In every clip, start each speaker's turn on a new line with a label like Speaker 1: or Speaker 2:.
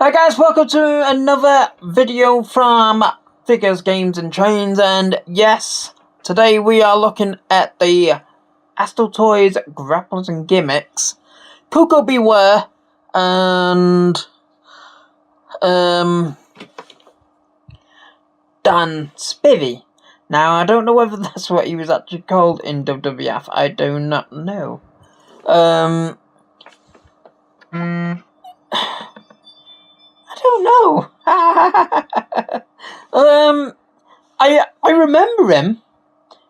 Speaker 1: Hi guys, welcome to another video from Figures, Games and Trains, and yes, today we are looking at the Hastell Toys, Grapplers and Gimmicks, Koko B, Ware, and Dan Spivey. Now, I don't know whether that's what he was actually called in WWF, I do not know. I don't know. I remember him,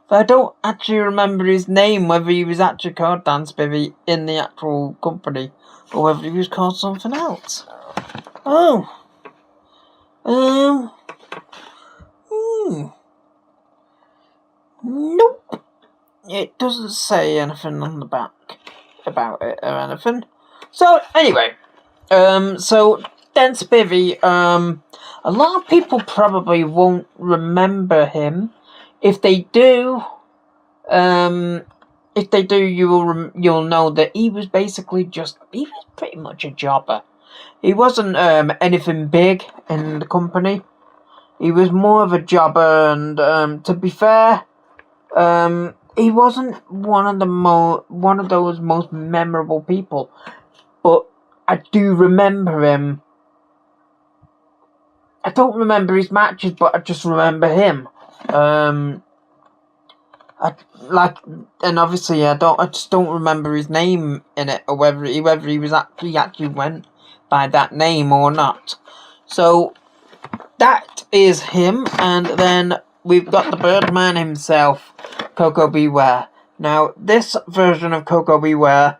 Speaker 1: but I don't actually remember his name, whether he was actually called Dan Spivey in the actual company, or whether he was called something else. Nope. It doesn't say anything on the back about it or anything. So, anyway, so Dan Spivey, a lot of people probably won't remember him. If they do, you'll know that he was basically he was pretty much a jobber. He wasn't anything big in the company. He was more of a jobber, and to be fair, he wasn't one of those most memorable people. But I do remember him. I don't remember his matches, but I just remember him. And obviously I just don't remember his name in it, or whether he was actually went by that name or not. So that is him, and then we've got the Birdman himself, Koko B. Ware. Now this version of Koko B. Ware,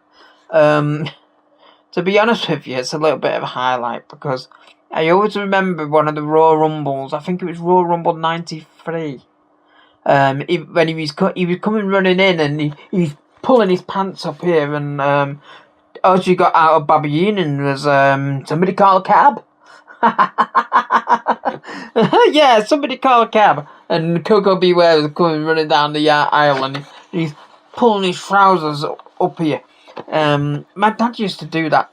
Speaker 1: to be honest with you, it's a little bit of a highlight, because I always remember one of the Raw Rumbles. I think it was Raw Rumble '93. When he was coming running in, and he was pulling his pants up here, and all she got out of Bobby Heenan was somebody call a cab. Yeah, somebody call a cab. And Koko B. Ware was coming running down the aisle, and he's pulling his trousers up here. My dad used to do that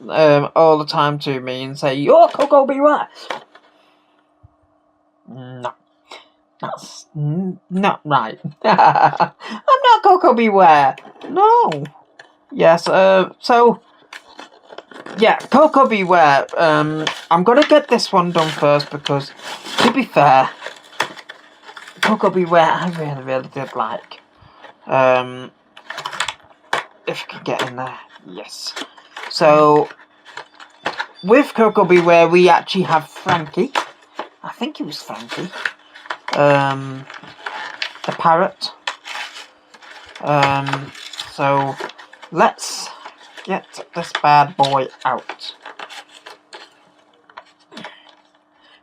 Speaker 1: all the time to me and say, "You're Koko B. Ware." No, that's not right. I'm not Koko B. Ware. No. Yes. So yeah, Koko B. Ware. I'm gonna get this one done first, because to be fair, Koko B. Ware I really did like. If I can get in there, yes. So, with Koko B. Ware, we actually have Frankie. I think it was Frankie. The parrot. So, let's get this bad boy out.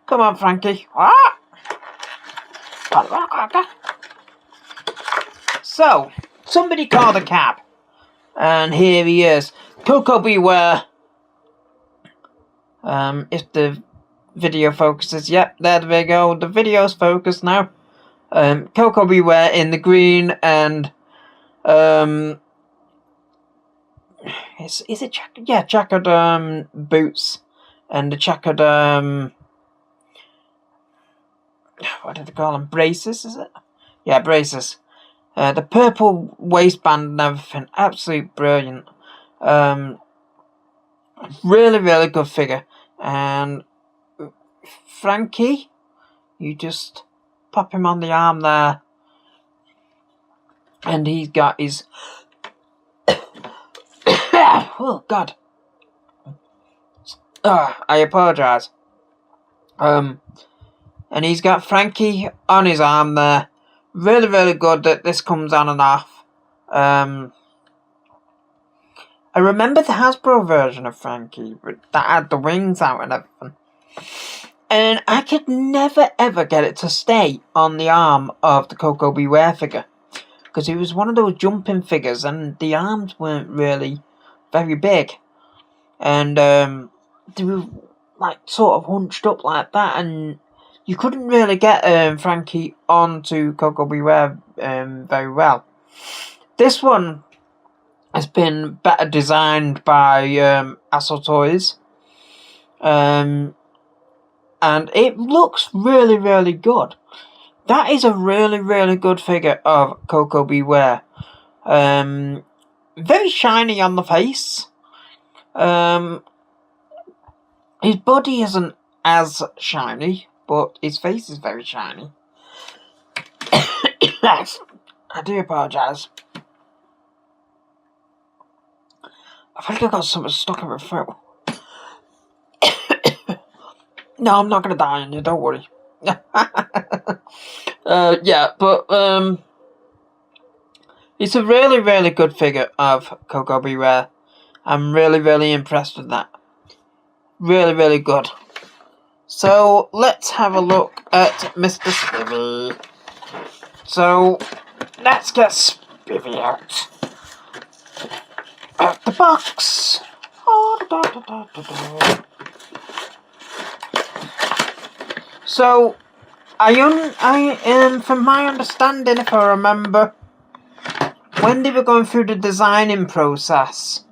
Speaker 1: Come on, Frankie. Ah! So, somebody called a cab. And here he is, Koko B. Ware. If the video focuses, yep, there we go. The video's focused now. Koko B. Ware in the green, and is it checkered? Yeah, checkered boots, and the checkered what did they call them? Braces, is it? Yeah, braces. The purple waistband and everything, absolutely brilliant. Really good figure. And Frankie, you just pop him on the arm there, and he's got his oh God, I apologise. And he's got Frankie on his arm there. Really good that this comes on and off. I remember the Hasbro version of Frankie that had the wings out and everything. And I could never ever get it to stay on the arm of the Koko B. Ware figure, because it was one of those jumping figures, and the arms weren't really very big. And they were like sort of hunched up like that, and you couldn't really get Frankie onto Koko B. Ware very well. This one has been better designed by Hastell Toys. and it looks really, really good. That is a really, really good figure of Koko B. Ware. Very shiny on the face. His body isn't as shiny, but his face is very shiny. Yes, I do apologise. I think I got something stuck in my throat. No, I'm not gonna die on you, don't worry. Yeah, but it's a really, really good figure of Koko B. Ware. I'm really, really impressed with that. Really, really good. So, let's have a look at Mr. Spivey. So, let's get Spivey out. Out the box. So, from my understanding, if I remember, when they were going through the designing process,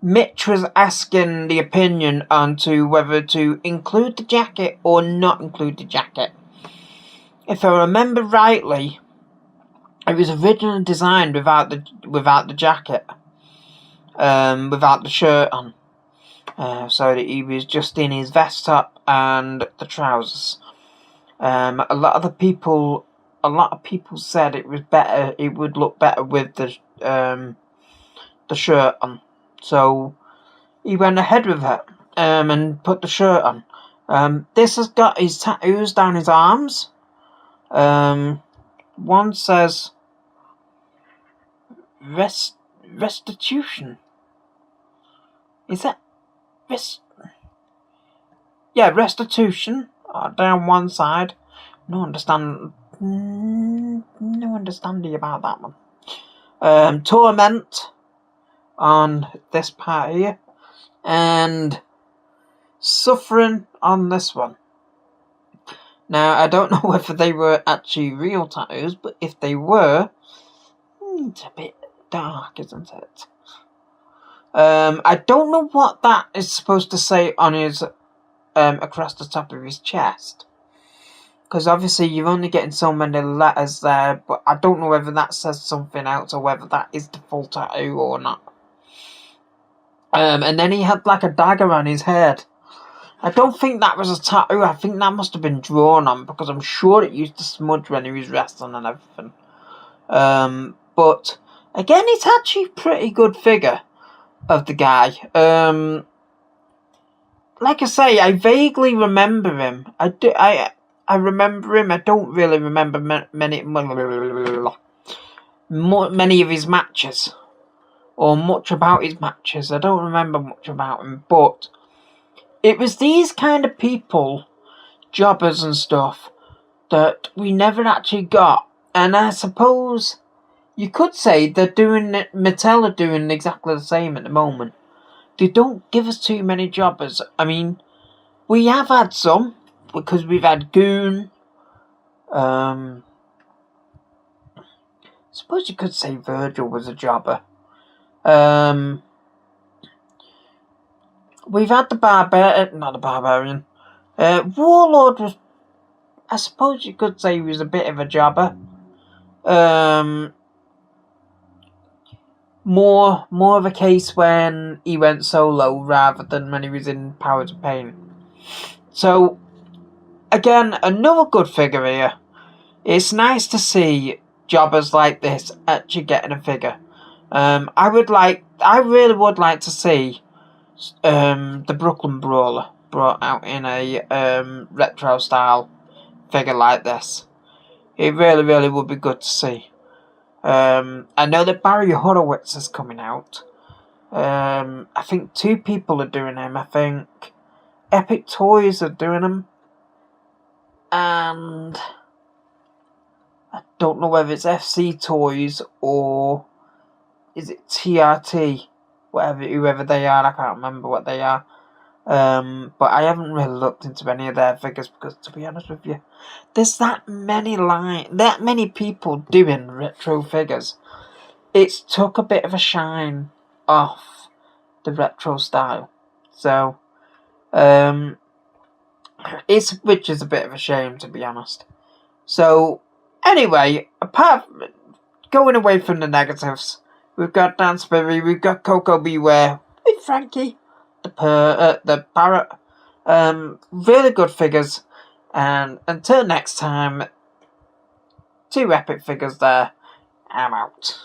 Speaker 1: Mitch was asking the opinion onto whether to include the jacket or not include the jacket. If I remember rightly, it was originally designed without the jacket, without the shirt on, so that he was just in his vest top and the trousers. A lot of people said it was better. It would look better with the shirt on. So he went ahead with it and put the shirt on. This has got his tattoos down his arms. One says restitution. Is that yeah, restitution down one side. No understanding about that one. Torment on this part here, and suffering on this one. Now, I don't know whether they were actually real tattoos, but if they were, it's a bit dark, isn't it? I don't know what that is supposed to say on his, across the top of his chest. Because obviously you're only getting so many letters there, but I don't know whether that says something else or whether that is the full tattoo or not. And then he had like a dagger on his head. I don't think that was a tattoo. I think that must have been drawn on, because I'm sure it used to smudge when he was wrestling and everything. But again, it's actually a pretty good figure of the guy. Like I say, I vaguely remember him. I remember him. I don't really remember many of his matches, or much about his matches. I don't remember much about him, but it was these kind of people, jobbers and stuff, that we never actually got. And I suppose you could say Mattel are doing exactly the same at the moment. They don't give us too many jobbers. I mean, we have had some, because we've had Goon. I suppose you could say Virgil was a jobber. We've had not the Barbarian. Warlord was, I suppose you could say he was a bit of a jobber. More of a case when he went solo rather than when he was in Powers of Pain. So, again, another good figure here. It's nice to see jobbers like this actually getting a figure. I really would like to see the Brooklyn Brawler brought out in a retro style figure like this. It really, really would be good to see. I know that Barry Horowitz is coming out. I think 2 people are doing him. I think Epic Toys are doing him, and I don't know whether it's FC Toys or is it TRT, whoever they are. I can't remember what they are. But I haven't really looked into any of their figures, because, to be honest with you, there's that many people doing retro figures. It's took a bit of a shine off the retro style. So, which is a bit of a shame, to be honest. So, anyway, apart from going away from the negatives, we've got Dan Spivey, we've got Koko B, Ware with Frankie, the parrot. Really good figures. And until next time, 2 epic figures there. I'm out.